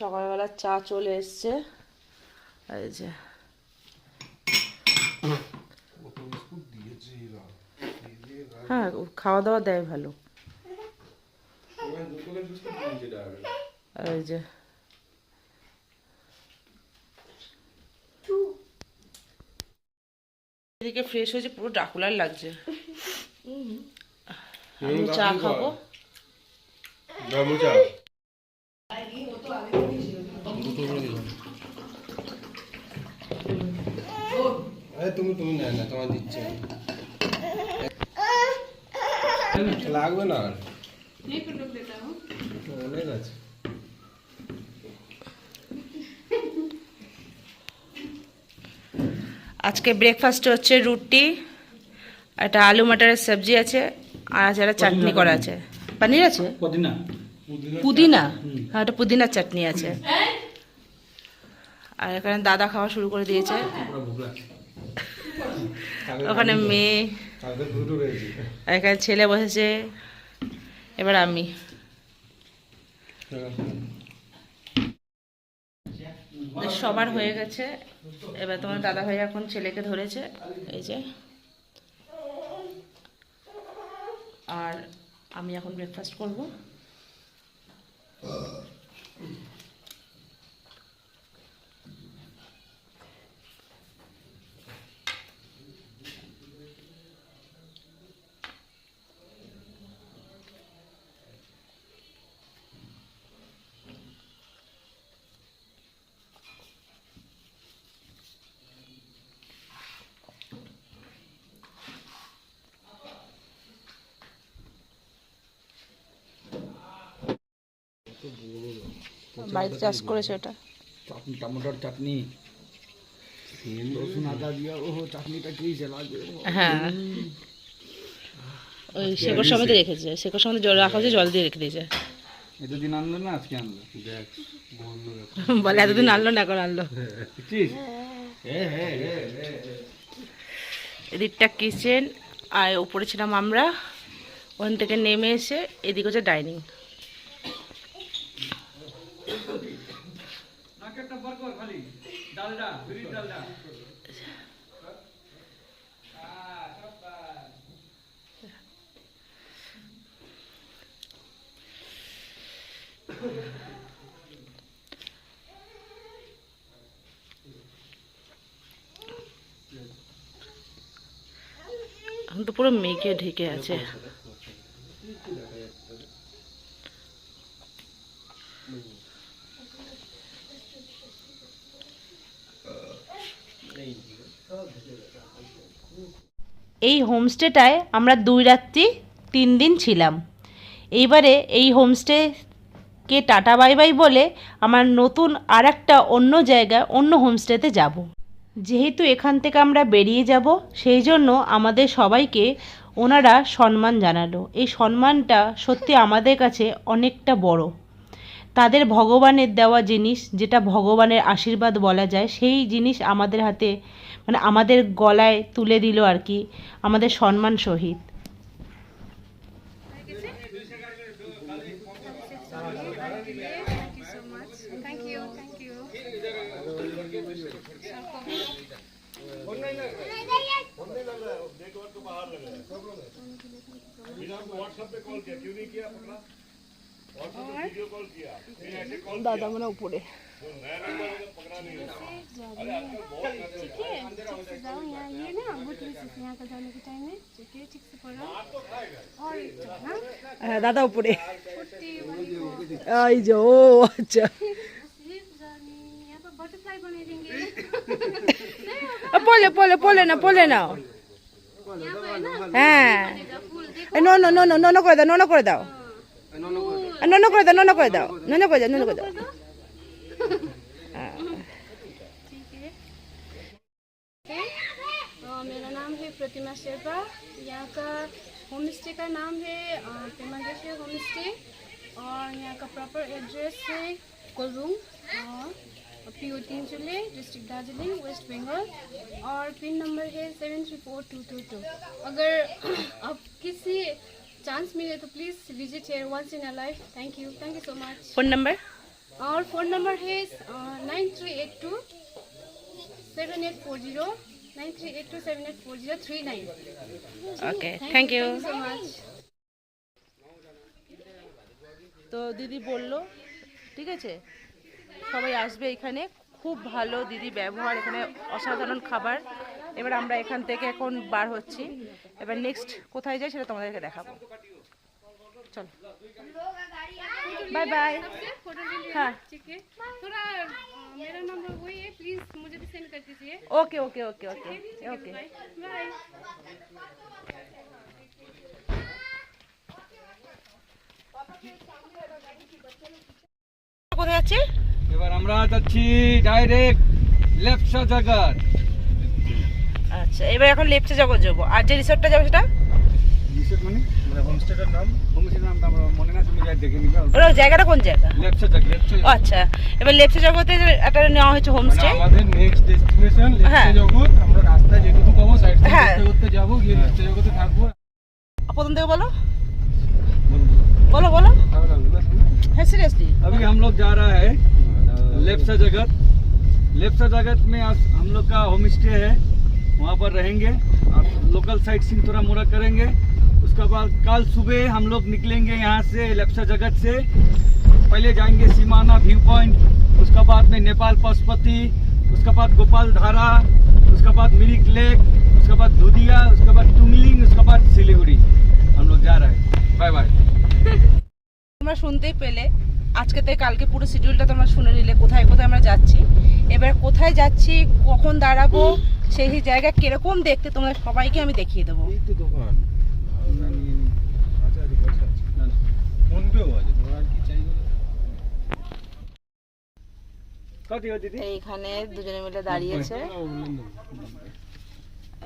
সকালবেলা চা চলে এসছে। এই যে হ্যাঁ, খাওয়া দাওয়া দেয় ভালো। এই যে এদিকে ফ্রেশ হয়েছে, পুরো ডাকুলার লাগছে। আমি চা খাবো। তুমি না তোমার দিচ্ছে লাগবে না অনেক আছে। আজকে ব্রেকফাস্টে হচ্ছে রুটি, একটা আলু মটরের সবজি আছে, আর যারা চাটনি করা আছে, পনির আছে, পুদিনা, হ্যাঁ একটা পুদিনার চাটনি আছে। আর এখানে দাদা খাওয়া শুরু করে দিয়েছে, ওখানে মেয়ে, আর এখানে ছেলে বসেছে, এবার আমি। সবার হয়ে গেছে, এবার তোমার দাদা ভাই এখন ছেলেকে ধরেছে, এই যে। আর আমি এখন ব্রেকফাস্ট করব। বাড়িতে চাষ করেছে ওটা, টমেটোর চাটনি, রসুন আদা দিয়া, ও চাটনিটা কি লাগে। হ্যাঁ ওই শেকড় সমেত রেখেছে, শেকড় সমেত জল রাখা হয়েছে, জল দিয়ে রেখে দিয়েছে। এতদিন আনলো না, আজকে আনলো। বলে এতদিন আনলো না, এখন আনলো। এদিকটা কিচেন, আর উপরে ছিলাম আমরা, ওখান থেকে নেমে এসে এদিকে হচ্ছে ডাইনিং। এখন তো পুরো মেঘে ঢেকে আছে। এই হোমস্টেটায় আমরা 2 রাত্রি 3 দিন ছিলাম। এইবারে এই হোমস্টেকে টাটা বাই বাই বলে আমার নতুন আর একটা অন্য জায়গায় অন্য হোমস্টেতে যাব। যেহেতু এখান থেকে আমরা বেরিয়ে যাব, সেই জন্য আমাদের সবাইকে ওনারা সম্মান জানালো। এই সম্মানটা সত্যি আমাদের কাছে অনেকটা বড়। তাদের ভগবানের দেওয়া জিনিস, যেটা ভগবানের আশীর্বাদ বলা যায়, সেই জিনিস আমাদের হাতে, মানে আমাদের গলায় তুলে দিল আর কি, আমাদের সম্মান সহিত। दादा मैंने ऊपर दादा ऊपर आई जो अच्छा पोले पोले पोले ना पोले ना हाँ no no no no no कर दो नो नो कर दो नो नो कर दो नो नो कर दो नो नो कर दो नो नो कर दो। मेरा नाम है प्रतिमा शेरपा। यहाँ का होम स्टे का नाम है पेमागेश्वर होम स्टे और यहाँ का प्रॉपर एड्रेस है Kolrum, PO Tinchuley, district Darjeeling, west Bengal और पिन नंबर है 734222। अगर आप किसी चांस मिले तो please visit here once in a life. Thank you so much. Phone number और फ़ोन नंबर है 9382 7840 9382 7840 39। Okay, thank you. So much. তো দিদি বললো ঠিক আছে সবাই আসবে এখানে, খুব ভালো দিদি ব্যবহার, এখানে অসাধারণ খাবার। এবার আমরা এখান থেকে এখন বার হচ্ছি, এবার নেক্সট কোথায় যাই সেটা তোমাদেরকে দেখাবো। চলো, बाय बाय। फोटो ले लिया, हाँ। ठीक है। थोड़ा मेरा नंबर वही है, प्लीज मुझे भी सेंड कर दीजिए। Okay okay okay okay okay. Bye. কোথায় যাচ্ছি? এবার আমরা যাচ্ছি ডাইরেক্ট লেপসা জাগার। আচ্ছা, এবার এখন লেপচা জগৎ যাবো, আর যে রিসোর্টটা যাবো সেটা রিসোর্ট মানে হোমস্টেটার নাম হোমস্টের নামটা আমরা মনে না, তুমি যাই দেখে নিবে। ওটা জায়গাটা কোন জায়গা? লেপসা জাগার। ও আচ্ছা, এবার লেপচা জগতে একটা নেওয়া হয়েছে হোমস্টে। আমাদের নেক্সট ডেস্টিনেশন হ্যাঁ। লেপচা জগৎ। আমরা রাস্তায় যেটুকু পাবো সাইড হ্যাঁ। করতে করতে যাবো, গিয়ে লেপচা জগতে থাকবো। প্রথম থেকে বলো বলো বলো। ভালো লাগলো না শুনে? হ্যাঁ সিরিয়াসলি। अभी हम लोग जा रहा है लेप्सा जगत। लेप्सा जगत में आज हम लोग का होम स्टे है, वहाँ पर रहेंगे और लोकल साइट सीन थोड़ा मोड़ा करेंगे। उसके बाद कल सुबह हम लोग निकलेंगे यहाँ से लेप्सा जगत से। पहले जाएंगे सीमाना व्यू पॉइंट, उसके बाद में नेपाल पशुपति, उसके बाद गोपाल धारा, उसके बाद मिरिक लेक, उसके बाद दुधिया, उसके बाद टुंगलिंग, उसके बाद सिलीगुड़ी। हम लोग जा रहे हैं। Bye bye. তোমরা শুনতেই পেলে, আজকে থেকে কালকে পুরো শিডিউলটা তোমরা শুনে নিলে কোথায় কোথায় আমরা যাচ্ছি। এবার কোথায় যাচ্ছি, কখন দাঁড়াবো, সেই জায়গা কিরকম দেখতে তোমাদের সবাইকে আমি দেখিয়ে দেবো। এই তো দোকান। আচ্ছা আচ্ছা, পয়সা আছে। ফোন পেও আছে, তোমার আর কি চাই বলো? कथी हो दीदी? এইখানে দুজনে মিলে দাঁড়িয়েছে,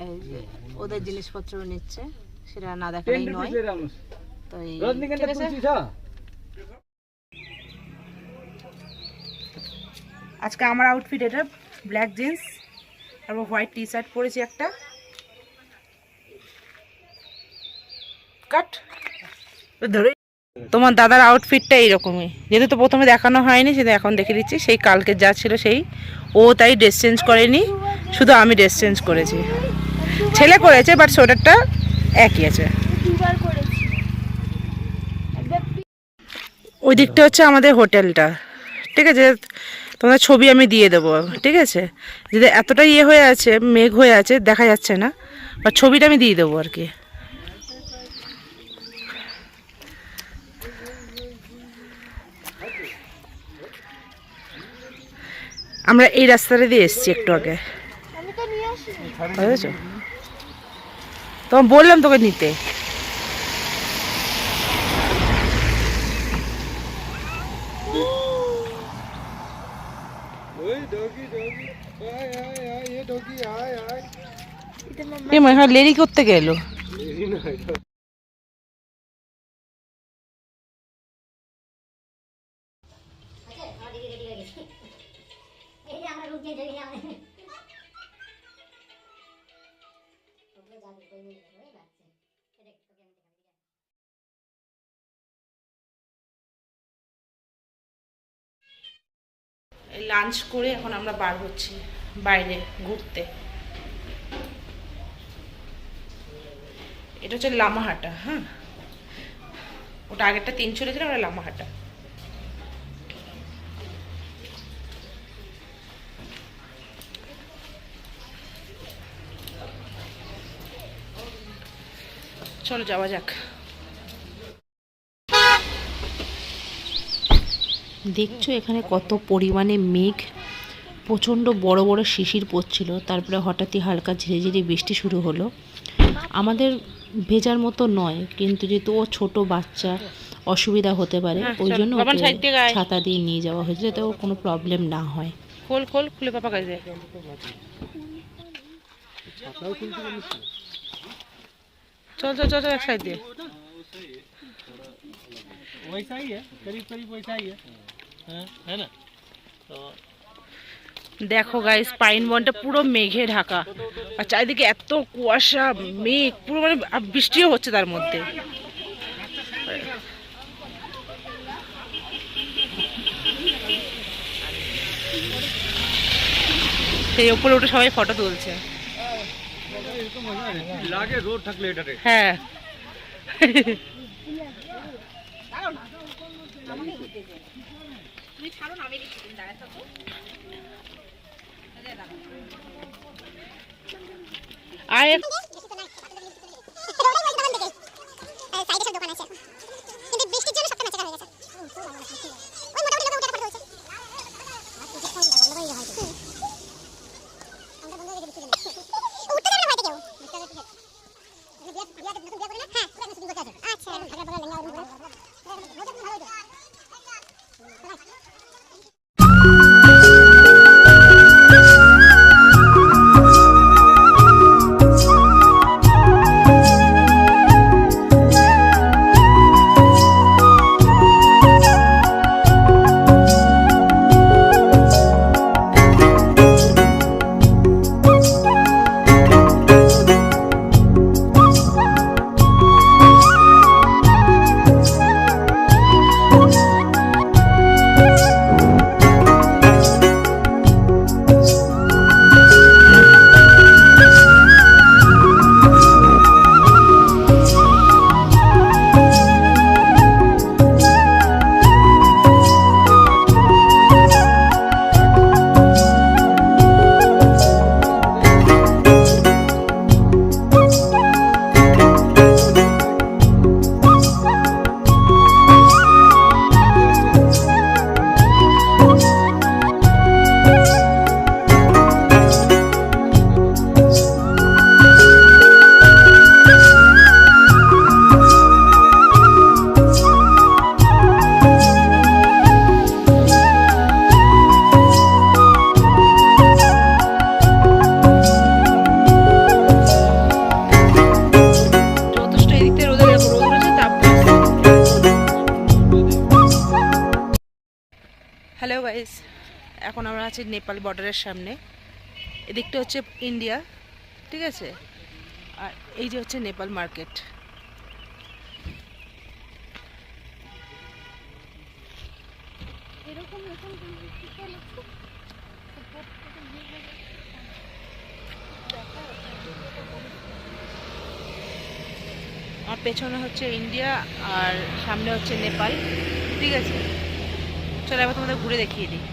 এই যে ওদের জিনিসপত্র নিচ্ছে, সেটা না দেখাই 10 নয়। रुपीस ले रहा हूँ। তো এই रजनीगंधा ঠিক আছে। तुलसी था? আজকে আমার আউটফিট এটা, ব্ল্যাক জিন্স আর হোয়াইট টি শার্ট পরেছি একটা। কাট ধরে। তোমার দাদার আউটফিটটা এইরকমই, যেহেতু তো প্রথমে দেখানো হয়নি সেটা এখন দেখে দিচ্ছি। সেই কালকে যা ছিল সেই, ও তাই ড্রেস চেঞ্জ করেনি, শুধু আমি ড্রেস চেঞ্জ করেছি। ছেলে করেছে বাট সোয়েটারটা একই আছে। ওই দিকটা হচ্ছে আমাদের হোটেলটা, ঠিক আছে। তোমাদের ছবি আমি দিয়ে দেবো, ঠিক আছে। যদি এতটা ইয়ে হয়ে আছে, মেঘ হয়ে আছে, দেখা যাচ্ছে না, বা ছবিটা আমি দিয়ে দেবো আর কি। আমরা এই রাস্তাটা দিয়ে এসছি একটু আগে, বুঝেছো? তোমার বললাম তোকে নিতে। ওই ডগি ডগি, আয় আয় আয়, এ ডগি আয় আয়। এ মনে হয় লেরি করতে গেল। এই না এটা। লাঞ্চ করে এখন আমরা বার হচ্ছি বাইরে ঘুরতে। এটা হচ্ছে লামাহাটা। হ্যাঁ, ওটা আগেরটা 3 ছিল, ওটা লামাহাটা। চলো যাওয়া যাক। দেখছো এখানে কত পরিমাণে মেঘ, প্রচণ্ড বড় বড় শিশির পড়ছিল, তারপরে হঠাৎই হালকা ঝিরিঝিরি বৃষ্টি শুরু হলো। আমাদের ভেজার মতো নয়, কিন্তু যেহেতু ও ছোট বাচ্চা, অসুবিধা হতে পারে, ওই জন্য ওকে ছাতা দিয়ে নিয়ে যাওয়া হয়েছে, যাতে ওর কোনো প্রবলেম না হয়। খোল খোল খুলে পাপা কাছে। চল চল চল এক সাইড দিয়ে। वैसा ही है, करीब करीब वैसा ही है ना? तो দেখো গাইস, পাইন বনটা পুরো মেঘে ঢাকা, আর চারিদিকে এত কুয়াশা, মেঘ পুরো, মানে বৃষ্টিও হচ্ছে তার মধ্যে। সেই উপরে উঠে সবাই ফটো তুলছে। এরকম মজা লাগে রোড থাকলে এটাতে। হ্যাঁ আর হ্যালো গাইস, এখন আমরা আছি নেপাল বর্ডারের সামনে। এদিকটা হচ্ছে ইন্ডিয়া, ঠিক আছে, আর এই যে হচ্ছে নেপাল মার্কেট। আমার পেছনে হচ্ছে ইন্ডিয়া আর সামনে হচ্ছে নেপাল, ঠিক আছে। চলো এবার তোমাদের ঘুরে দেখিয়ে দিই।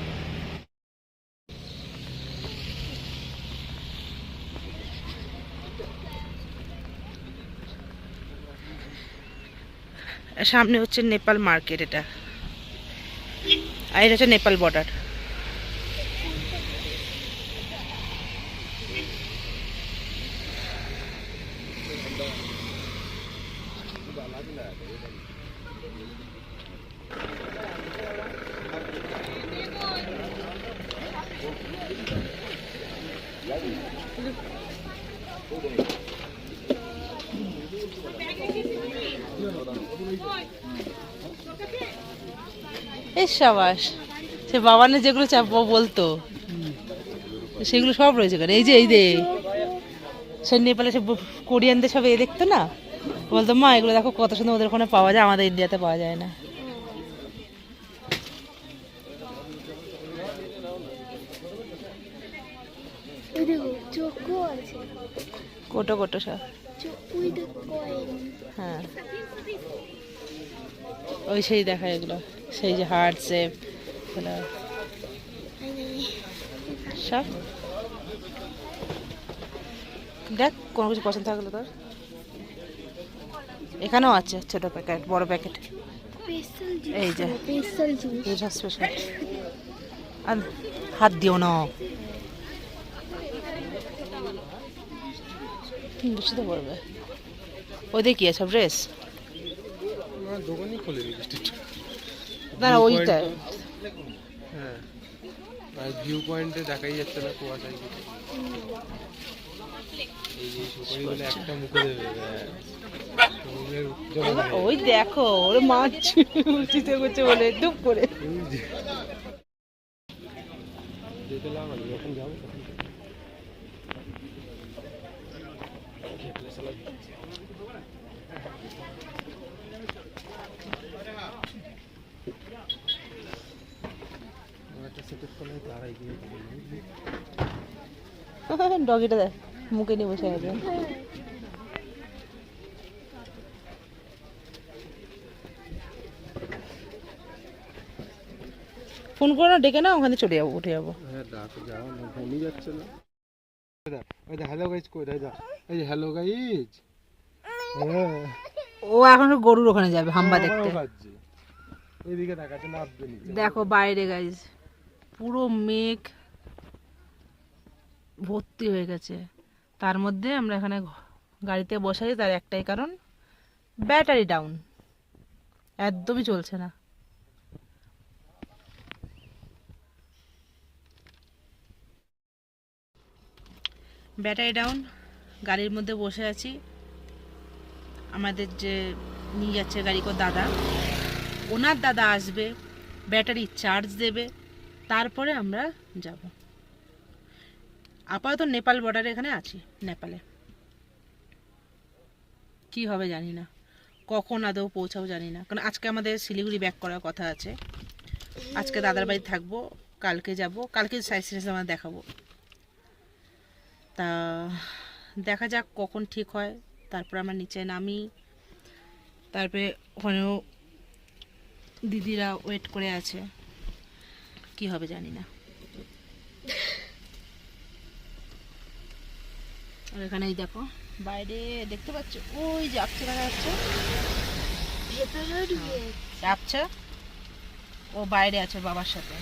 সামনে হচ্ছে নেপাল মার্কেট, এটা আর এটা হচ্ছে নেপাল বর্ডার। এই সাবাস, সে বাবানের যেগুলো বলতো সেগুলো সব রয়েছে। এই যে সে নেপালে সব কোরিয়ানদের সব দেখতো না, বলতো মা এগুলো দেখো কত সুন্দর, ওদের ওখানে পাওয়া যায়, আমাদের ইন্ডিয়াতে পাওয়া যায় না। কোটো কোটো সব, হ্যাঁ ওই সেই দেখা এগুলো, সেই যে হার্ট শেপ সব। দেখ কোনো কিছু পছন্দ থাকলো তোর, এখানেও আছে ছোট প্যাকেট বড় প্যাকেট। এই যে স্পেশাল, আর হাত দিও না, বুঝতে পারবে। ওদের কি আছে ড্রেস? দোকানই খোলে না না ওইটা, হ্যাঁ, আর ভিউ পয়েন্টে দেখাই যাচ্ছে না কুয়াশায়। এই যে সুপারিগুলো একটা মুখে দেবে, ওই দেখো ওর মাছ উচিতে করছে বলে ডুব করে। যেতে লাগানো যখন যাবো একটা গাছের তলায় দাঁড়াই গিয়ে বুঝলি ডগিটা দেখ মুখে নিয়ে বসে আছে। ফোন করে না, ডেকে না, ওখানে চলে যাবো, উঠে যাবো। হ্যাঁ ডাক যাও না, ফোনই যাচ্ছে না। ওই হ্যালো গাইজ কই রাই যা, এই যে হ্যালো গাইজ। হ্যাঁ ও এখন গরুর ওখানে যাবে হাম্বা দেখতে। এইদিকে দেখাচ্ছে নাচবে নিচে। দেখো বাইরে গাইজ পুরো মেঘ ভর্তি হয়ে গেছে, তার মধ্যে আমরা এখানে গাড়িতে বসাই, তার একটাই কারণ ব্যাটারি ডাউন, একদমই চলছে না। ব্যাটারি ডাউন, গাড়ির মধ্যে বসে আছি। আমাদের যে নিয়ে যাচ্ছে গাড়ি কো দাদা, ওনার দাদা আসবে, ব্যাটারি চার্জ দেবে, তারপরে আমরা যাব। আপাতত নেপাল বর্ডারে এখানে আছি, নেপালে কি হবে জানি না, কখন আদৌ পৌঁছাবো জানি না, কারণ আজকে আমাদের শিলিগুড়ি ব্যাক করার কথা আছে। আজকে দাদার বাড়ি থাকবো, কালকে যাব, কালকে সাইড সিরিজ আমরা দেখাবো। তা দেখা যাক কখন ঠিক হয়, তারপর আমরা নিচে নামি, তারপরে ওখানেও দিদিরা ওয়েট করে আছে, কি হবে জানি না। আর এখানেই দেখো বাইরে দেখতে পাচ্ছ, ওই যাচ্ছে, দেখা যাচ্ছে যাচ্ছে, ও বাইরে আছে বাবার সাথে,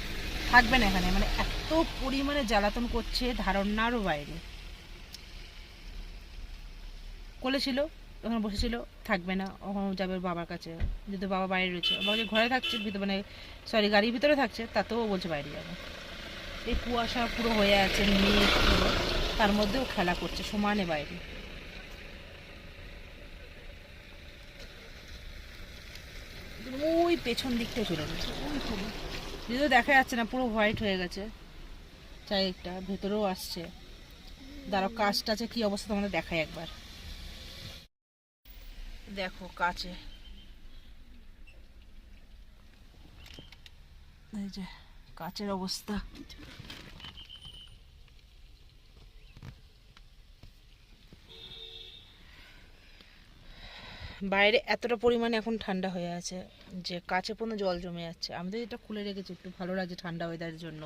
থাকবে না এখানে, মানে এত পরিমাণে জ্বালাতন করছে, ধারণারও বাইরে। কোলে ছিল, ওখানে বসেছিল, থাকবে না, ওখানে যাবে বাবার কাছে, যেহেতু বাবা বাইরে রয়েছে, বাবা যে ঘরে থাকছে ভিতরে, মানে সরি গাড়ির ভিতরে থাকছে, তাতেও বলছে বাইরে যাবে। এই কুয়াশা পুরো হয়ে আছে, মেঘ পুরো, তার মধ্যেও খেলা করছে সমানে বাইরে। ওই পেছন দিকটাই চলে গেছে, ওই চলে, যদিও দেখা যাচ্ছে না, পুরো হোয়াইট হয়ে গেছে চারিদিকটা, ভেতরেও আসছে। দাঁড়াও কাজটা আছে কি অবস্থা তোমাদের দেখাই একবার। দেখো কাছে, এই যে কাচের অবস্থা, বাইরে এতটা পরিমাণে এখন ঠান্ডা হয়ে আছে যে কাছে পর্যন্ত জল জমে যাচ্ছে। আমি তো এটা খুলে রেখেছি, একটু ভালো লাগছে ঠান্ডা ওয়েদারের জন্য।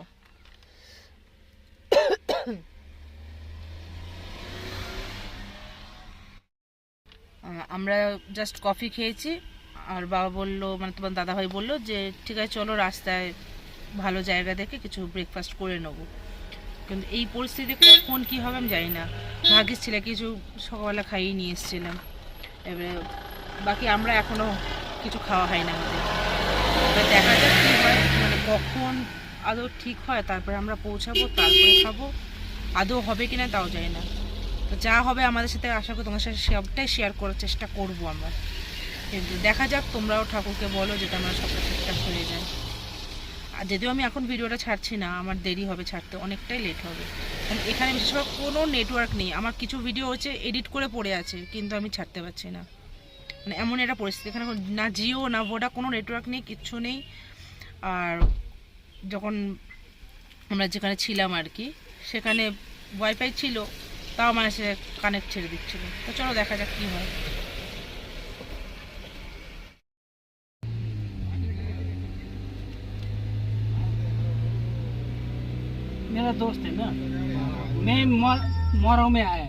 আমরা জাস্ট কফি খেয়েছি, আর বাবা বললো, মানে তোমার দাদাভাই বললো যে ঠিক আছে চলো রাস্তায় ভালো জায়গা দেখে কিছু ব্রেকফাস্ট করে নেবো, কিন্তু এই পরিস্থিতি কখন কী হবে আমি জানি না। ভাগ্যিস ছিল কিছু সকালবেলা খাইয়ে নিয়ে এসেছিলাম, এবারে বাকি আমরা এখনও কিছু খাওয়া হয় না আমাদের। এবার দেখা যাক কী হয়, মানে কখন আদৌ ঠিক হয়, তারপরে আমরা পৌঁছাবো, তারপরে খাবো, আদৌ হবে কি না তাও জানি না। তো যা হবে আমাদের সাথে, আশা করি তোমার সাথে সবটাই শেয়ার করার চেষ্টা করবো আমরা, কিন্তু দেখা যাক, তোমরাও ঠাকুরকে বলো যাতে আমরা সবটা ঠিকঠাক হয়ে যায়। আর যদিও আমি এখন ভিডিওটা ছাড়ছি না, আমার দেরি হবে ছাড়তে, অনেকটাই লেট হবে, কারণ এখানে বিশেষ করে কোনো নেটওয়ার্ক নেই। আমার কিছু ভিডিও হচ্ছে এডিট করে পড়ে আছে, কিন্তু আমি ছাড়তে পারছি না, মানে এমন একটা পরিস্থিতি, এখানে না জিও না ভোডা, কোনো নেটওয়ার্ক নেই, কিচ্ছু নেই। আর যখন আমরা যেখানে ছিলাম আর কি, সেখানে ওয়াইফাই ছিল, তাও মানে সে কানেক্ট ছেড়ে দিচ্ছিল। তো চলো দেখা যাক কী হয়। मेरा दोस्त है ना, मैं मोरो में आया।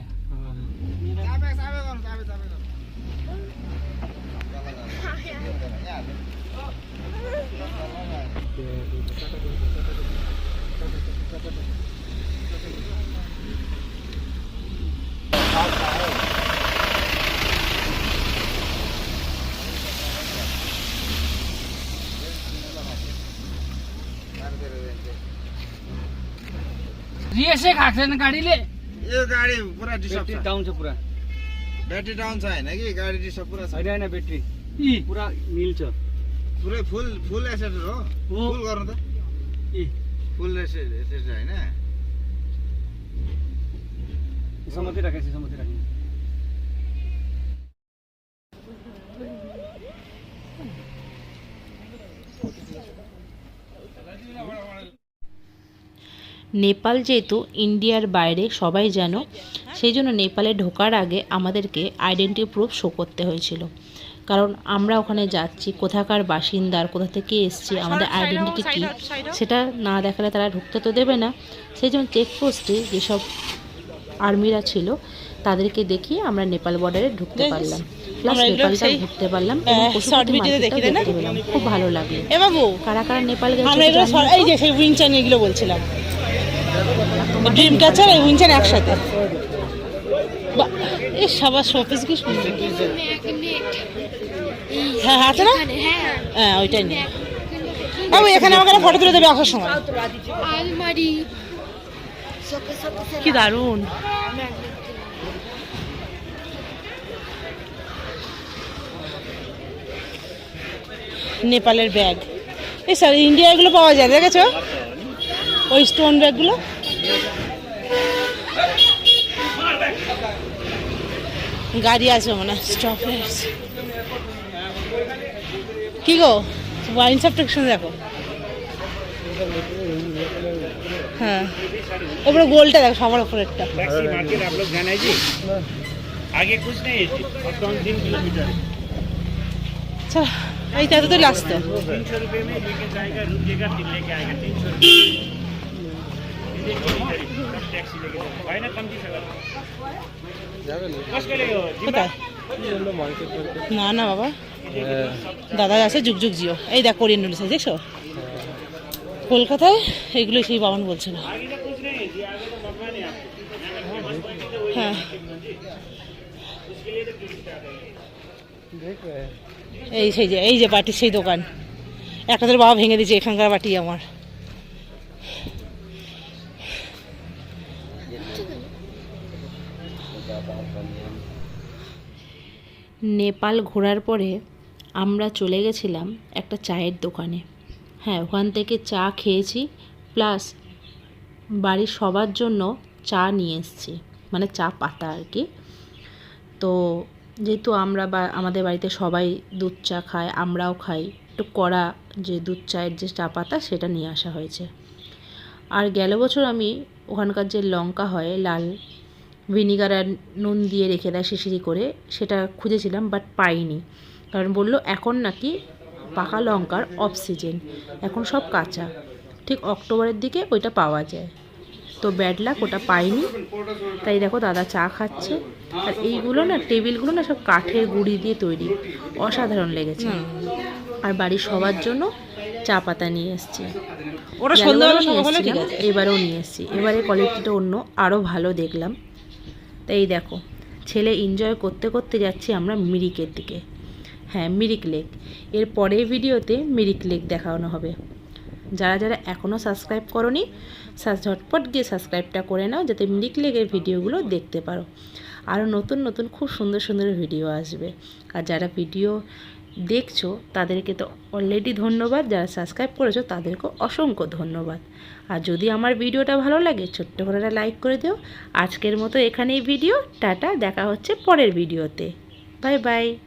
ये से खाक्छ न गाडीले, यो गाडी पुरा डिस्टर्ब ब्याट्री छ, डाउन छ पुरा, ब्याट्री डाउन छ हैन कि गाडी डिस्टर्ब पुरा छ, होइन ब्याट्री पुरा मिल छ। पुरै फुल एसेट हो, फुल गर्नु त, फुल एसेट हैन। समाति राखेछ, समाति राख्नु। নেপাল যেহেতু ইন্ডিয়ার বাইরে সবাই জানো, সেই জন্য নেপালে ঢোকার আগে আমাদেরকে আইডেন্টি প্রুফ শো করতে হয়েছিল। কারণ আমরা ওখানে যাচ্ছি, কোথাকার বাসিন্দার, কোথা থেকে এসছি, আমাদের আইডেন্টিটি কী সেটা না দেখালে তারা ঢুকতে তো দেবে না। সেই জন্য চেকপোস্টে যেসব আর্মিরা ছিল তাদেরকে দেখিয়ে আমরা নেপাল বর্ডারে ঢুকতে পারলাম, প্লাস নেপালটা ঘুরতে পারলাম, দেখতে পেলাম। খুব ভালো লাগলো। কারা কারা নেপাল গেছে এই যে সেই উইনচান এগুলো বলছিলাম, ড্রিম ক্যাচার আর উইনচান একসাথে। এই সবার শোপিস কি সুন্দর। হ্যাঁ আছে না, হ্যাঁ ওইটাই নেই। এখানে আমাকে ফটো তুলে দেবে আসার সময়। আলমারি কি দারুণ। নেপালের ব্যাগ, এই স্যার ইন্ডিয়া এগুলো পাওয়া যায়, দেখেছো ওই স্টোন ব্যাগগুলো। গাড়ি আছে মনে হয় স্টপে। কি গো ওয়াইন সাবস্ক্রিপশন দেখো। হ্যাঁ ওপরে গোলটা দেখো, সবার উপরে একটা। मार्केट आप लोग जाना है जी? आगे कुछ नहीं है जी, और 3 किलोमीटर है। আচ্ছা এইটা তো লাস্ট। 300 रुपये में लेके जाएगा, रुकेगा, फिर लेके आएगा 300 रुपये। टैक्सी लेके जाएगा भाई ना, कम की सगल যাবে না बस करेगा কোথায়? Market market. না না বাবা, দাদা আছে যুগ যুগ জিও। এই দেখ কোরিয়ান নুডলস আছে, দেখছো কলকাতায় এইগুলো সেই বাবান বলছিল। হ্যাঁ এই যে বাটির সেই দোকান, একটা তোর বাবা ভেঙে দিয়েছে, এখানকার বাটি আমার। নেপাল ঘোরার পরে আমরা চলে গেছিলাম একটা চায়ের দোকানে। হ্যাঁ ওখান থেকে চা খেয়েছি, প্লাস বাড়ির সবার জন্য চা নিয়ে এসেছি, মানে চা পাতা আর কি। তো যেহেতু আমরা আমাদের বাড়িতে সবাই দুধ চা খায়, আমরাও খাই, একটু কড়া যে দুধ চায়ের যে চা পাতা সেটা নিয়ে আসা হয়েছে। আর গেল বছর আমি ওখানকার যে লঙ্কা হয় লাল, ভিনিগার আর নুন দিয়ে রেখে দেয় শিশিরি করে, সেটা খুঁজেছিলাম বাট পাইনি। কারণ বললো এখন নাকি পাকা লঙ্কার অফ সিজন, এখন সব কাঁচা, ঠিক অক্টোবরের দিকে ওইটা পাওয়া যায়। তো ব্যাড লাক, ওটা পাইনি। তাই দেখো দাদা চা খাচ্ছে, আর এইগুলো না টেবিলগুলো না সব কাঠের গুঁড়ি দিয়ে তৈরি, অসাধারণ লেগেছে। আর বাড়ির সবার জন্য চা পাতা নিয়ে এসেছি, ওটা সন্ধ্যাবেলা সকালে হলে ঠিক আছে। এবারেও নিয়ে এসেছি, এবারে কোয়ালিটিটা অন্য আরও ভালো দেখলাম। তাই দেখো ছেলে এনজয় করতে করতে যাচ্ছি আমরা মিরিকের দিকে। হ্যাঁ মিরিক লেক, এর পরের ভিডিওতে মিরিক লেক দেখানো হবে। যারা যারা এখনও সাবস্ক্রাইব করোনি ঝটপট গিয়ে সাবস্ক্রাইবটা করে নাও, যাতে মিরিক লেকের ভিডিওগুলো দেখতে পারো। আরও নতুন নতুন খুব সুন্দর সুন্দর ভিডিও আসবে। আর যারা ভিডিও দেখছো তাদেরকে তো অলরেডি ধন্যবাদ, যারা সাবস্ক্রাইব করেছো তাদেরকেও অসংখ্য ধন্যবাদ। আর যদি আমার ভিডিওটা ভালো লাগে ছোট্ট করে একটা লাইক করে দিও। আজকের মতো এখানেই ভিডিও, টাটা, দেখা হচ্ছে পরের ভিডিওতে, বাই বাই।